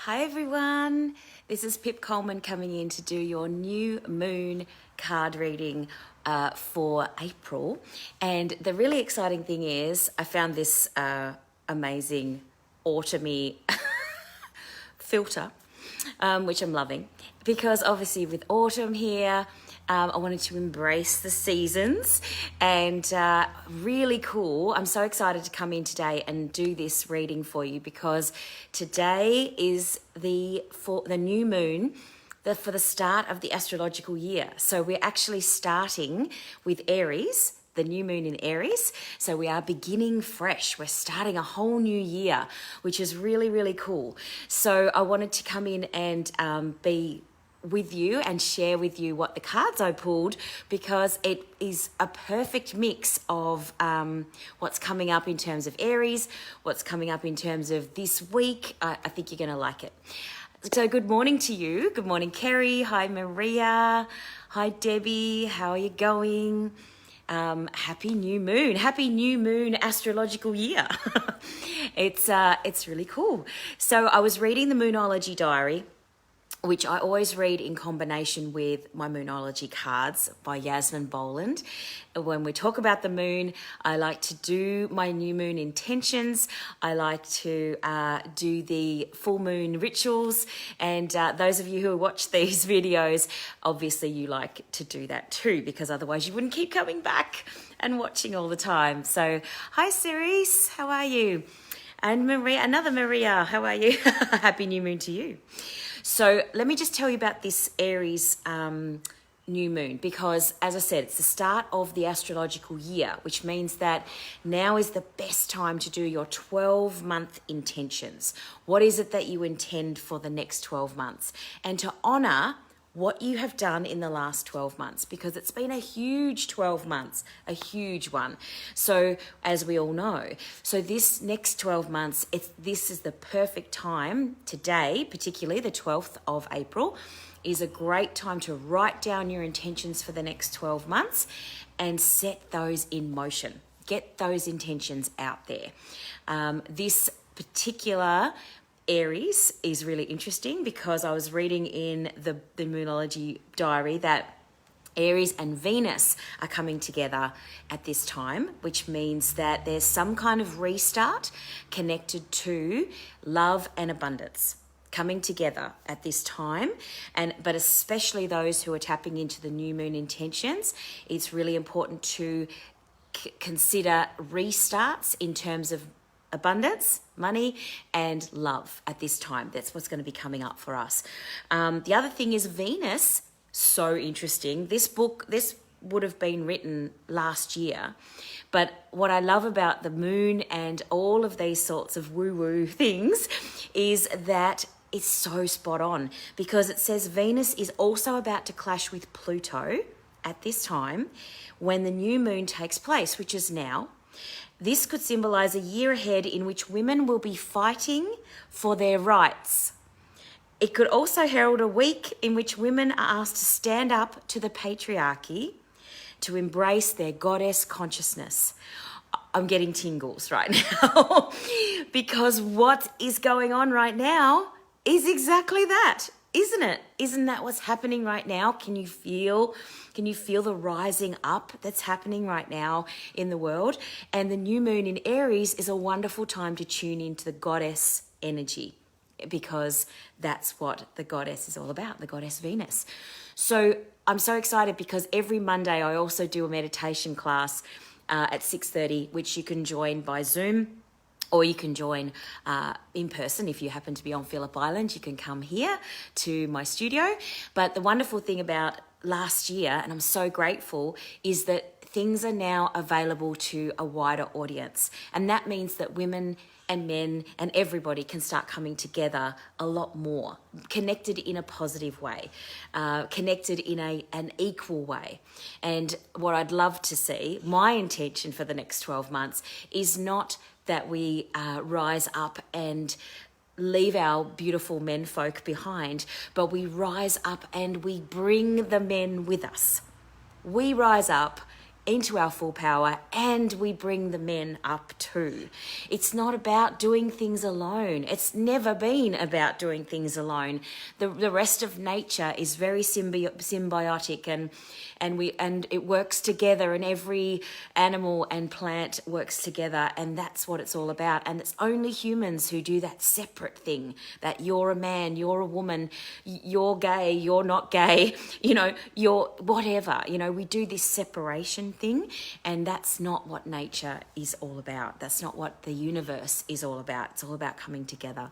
Hi everyone, this is Pip Coleman coming in to do your new moon card reading for April. And the really exciting thing is I found this amazing autumny filter, which I'm loving, because obviously with autumn here, I wanted to embrace the seasons and really cool. I'm so excited to come in today and do this reading for you because today is the new moon for the start of the astrological year. So we're actually starting with Aries, the new moon in Aries. So we are beginning fresh. We're starting a whole new year, which is really, really cool. So I wanted to come in and be with you and share with you what the cards I pulled, because it is a perfect mix of what's coming up in terms of Aries, what's coming up in terms of this week. I think you're going to like it. So good morning to you. Good morning, Kerry. Hi, Maria. Hi, Debbie. How are you going? Happy new moon astrological year. It's really cool. So I was reading the Moonology Diary, which I always read in combination with my Moonology cards by Yasmin Boland. When we talk about the moon, I like to do my new moon intentions. I like to do the full moon rituals. And those of you who watch these videos, obviously you like to do that too, because otherwise you wouldn't keep coming back and watching all the time. So, hi Ceres, how are you? And Maria, another Maria, how are you? Happy new moon to you. So let me just tell you about this Aries new moon, because as I said, it's the start of the astrological year, which means that now is the best time to do your 12-month intentions. What is it that you intend for the next 12 months? And to honor what you have done in the last 12 months, because it's been a huge 12 months, a huge one. So as we all know, so this next 12 months, this is the perfect time. Today, particularly the 12th of April, is a great time to write down your intentions for the next 12 months and set those in motion. Get those intentions out there. This particular Aries is really interesting because I was reading in the Moonology Diary that Aries and Venus are coming together at this time, which means that there's some kind of restart connected to love and abundance coming together at this time. But especially those who are tapping into the new moon intentions, it's really important to consider restarts in terms of abundance, money, and love at this time. That's what's going to be coming up for us. The other thing is Venus. So interesting. This would have been written last year. But what I love about the moon and all of these sorts of woo-woo things is that it's so spot on, because it says Venus is also about to clash with Pluto at this time when the new moon takes place, which is now. This could symbolize a year ahead in which women will be fighting for their rights. It could also herald a week in which women are asked to stand up to the patriarchy, to embrace their goddess consciousness. I'm getting tingles right now because what is going on right now is exactly that, isn't it? Isn't that what's happening right now? Can you feel the rising up that's happening right now in the world? And the new moon in Aries is a wonderful time to tune into the goddess energy, because that's what the goddess is all about, the goddess Venus. So I'm so excited because every Monday I also do a meditation class at 6:30, which you can join by Zoom, or you can join in person. If you happen to be on Phillip Island, you can come here to my studio. But the wonderful thing about last year, and I'm so grateful, is that things are now available to a wider audience. And that means that women and men and everybody can start coming together a lot more, connected in a positive way, connected in an equal way. And what I'd love to see, my intention for the next 12 months, is not that we rise up and leave our beautiful menfolk behind, but we rise up and we bring the men with us. We rise up into our full power, and we bring the men up too. It's not about doing things alone. It's never been about doing things alone. The rest of nature is very symbiotic, and it works together, and every animal and plant works together, and that's what it's all about. And it's only humans who do that separate thing, that you're a man, you're a woman, you're gay, you're not gay, you're whatever. We do this separation thing, and that's not what nature is all about. That's not what the universe is all about. It's all about coming together.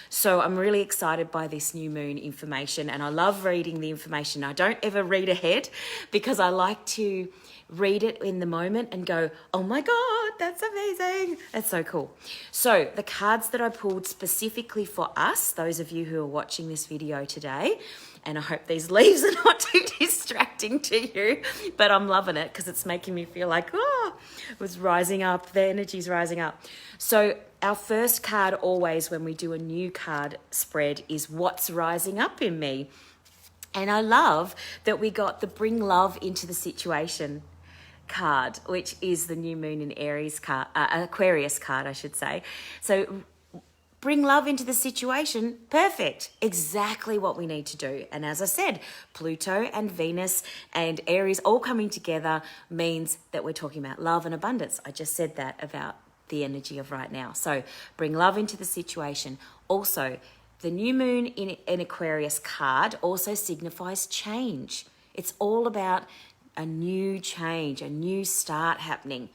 So I'm really excited by this new moon information, and I love reading the information. I don't ever read ahead because I like to read it in the moment and go, oh my God, that's amazing. That's so cool. So the cards that I pulled specifically for us, those of you who are watching this video today, and I hope these leaves are not too distracting to you, but I'm loving it because it's making me feel like, it was rising up. The energy's rising up. So our first card always when we do a new card spread is what's rising up in me. And I love that we got the bring love into the situation card, which is the new moon in Aries card, Aquarius card, I should say. So bring love into the situation. Perfect. Exactly what we need to do. And as I said, Pluto and Venus and Aries all coming together means that we're talking about love and abundance. I just said that about the energy of right now. So bring love into the situation. Also, the new moon in an Aquarius card also signifies change. It's all about a new change, a new start happening.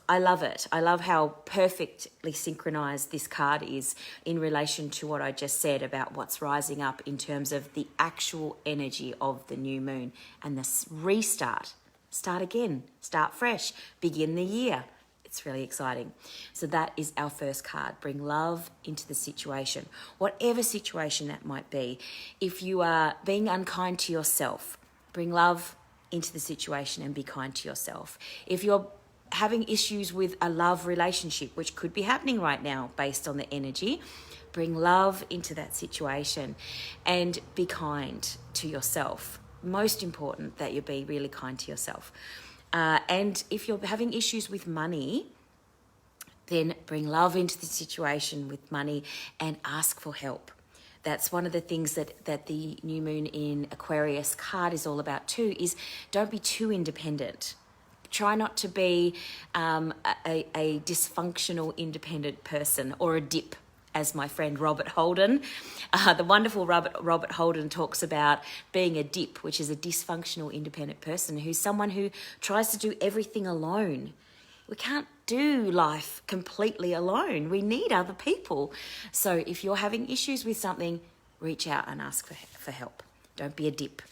I love it. I love how perfectly synchronized this card is in relation to what I just said about what's rising up in terms of the actual energy of the new moon and this restart. Start again, start fresh, begin the year. It's really exciting. So that is our first card. Bring love into the situation, whatever situation that might be. If you are being unkind to yourself, bring love into the situation and be kind to yourself. If you're having issues with a love relationship, which could be happening right now based on the energy, bring love into that situation and be kind to yourself. Most important that you be really kind to yourself. And if you're having issues with money, then bring love into the situation with money and ask for help. That's one of the things that the new moon in Aquarius card is all about too, is don't be too independent. Try not to be a dysfunctional independent person or a dip, as my friend Robert Holden, the wonderful Robert Holden talks about being a dip, which is a dysfunctional independent person who's someone who tries to do everything alone. We can't do life completely alone. We need other people. So if you're having issues with something, reach out and ask for help. Don't be a dip.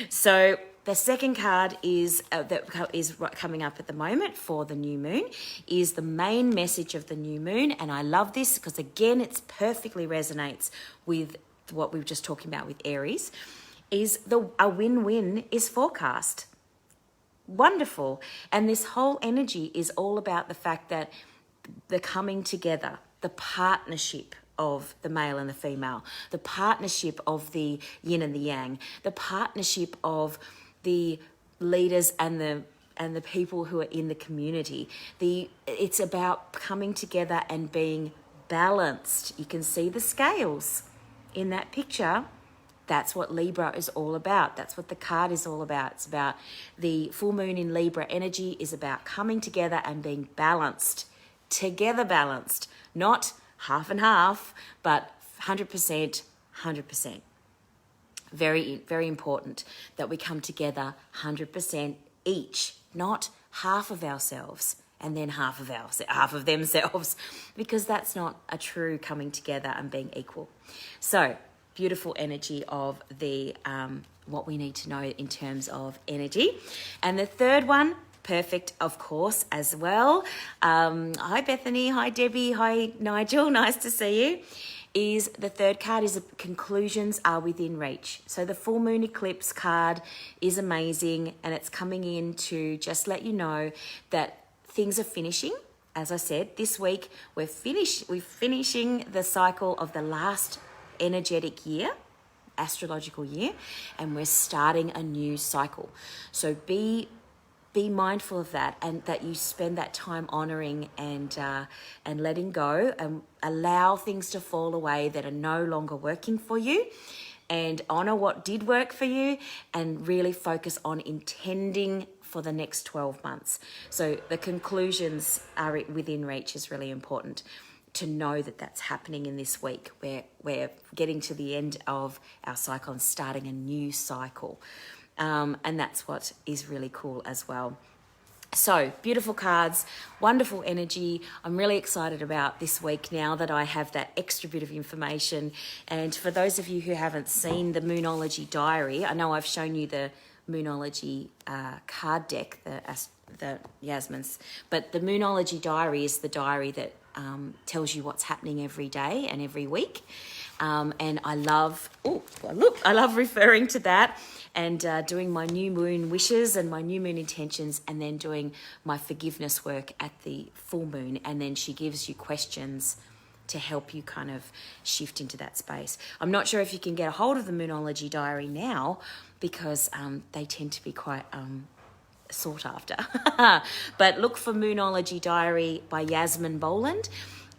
So the second card is that is coming up at the moment for the new moon is the main message of the new moon. And I love this because, again, it perfectly resonates with what we were just talking about with Aries, is a win-win is forecast. Wonderful. And this whole energy is all about the fact that the coming together, the partnership of the male and the female, the partnership of the yin and the yang, the partnership of the leaders and the people who are in the community. It's about coming together and being balanced. You can see the scales in that picture. That's what Libra is all about. That's what the card is all about. It's about the full moon in Libra energy is about coming together and being balanced. Together balanced. Not half and half, but 100%, 100%. Very, very important that we come together 100% each, not half of ourselves and then half of themselves, because that's not a true coming together and being equal. So beautiful energy of the what we need to know in terms of energy. And the third one, perfect, of course, as well. Hi, Bethany. Hi, Debbie. Hi, Nigel. Nice to see you. Is the third card is conclusions are within reach. So the full moon eclipse card is amazing, and it's coming in to just let you know that things are finishing. As I said, this week we're finishing the cycle of the last energetic year. astrological year, and we're starting a new cycle. So be mindful of that, and that you spend that time honoring and letting go, and allow things to fall away that are no longer working for you, and honor what did work for you, and really focus on intending for the next 12 months. So the conclusions are within reach is really important to know that that's happening in this week, where we're getting to the end of our cycle and starting a new cycle. And that's what is really cool as well. So beautiful cards, wonderful energy. I'm really excited about this week now that I have that extra bit of information. And for those of you who haven't seen the Moonology Diary, I know I've shown you the Moonology card deck, the Yasmin's, but the Moonology Diary is the diary that tells you what's happening every day and every week. And I love referring to that, and doing my new moon wishes and my new moon intentions, and then doing my forgiveness work at the full moon. And then she gives you questions to help you kind of shift into that space. I'm not sure if you can get a hold of the Moonology Diary now, because they tend to be quite sought after. But look for Moonology Diary by Yasmin Boland.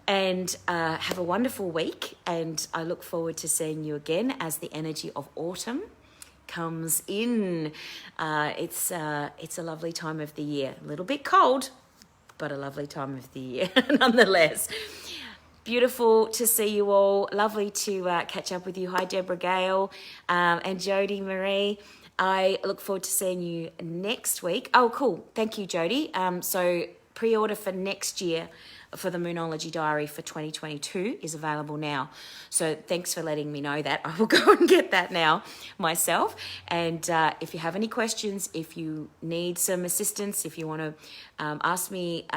And have a wonderful week, and I look forward to seeing you again as the energy of autumn comes in. It's a lovely time of the year. A little bit cold, but a lovely time of the year nonetheless. Beautiful to see you all. Lovely to catch up with you. Hi, Deborah Gale and Jody Marie. I look forward to seeing you next week. Oh, cool. Thank you, Jody. So pre-order for next year for the Moonology Diary for 2022 is available now. So thanks for letting me know that. I will go and get that now myself. And if you have any questions, if you need some assistance, if you want to ask me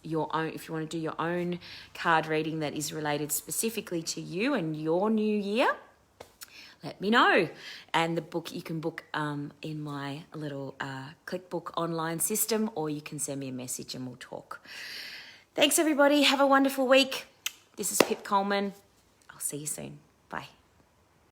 your own, if you want to do your own card reading that is related specifically to you and your new year, let me know. And the book you can book in my little ClickBook online system, or you can send me a message and we'll talk. Thanks, everybody. Have a wonderful week. This is Pip Coleman. I'll see you soon.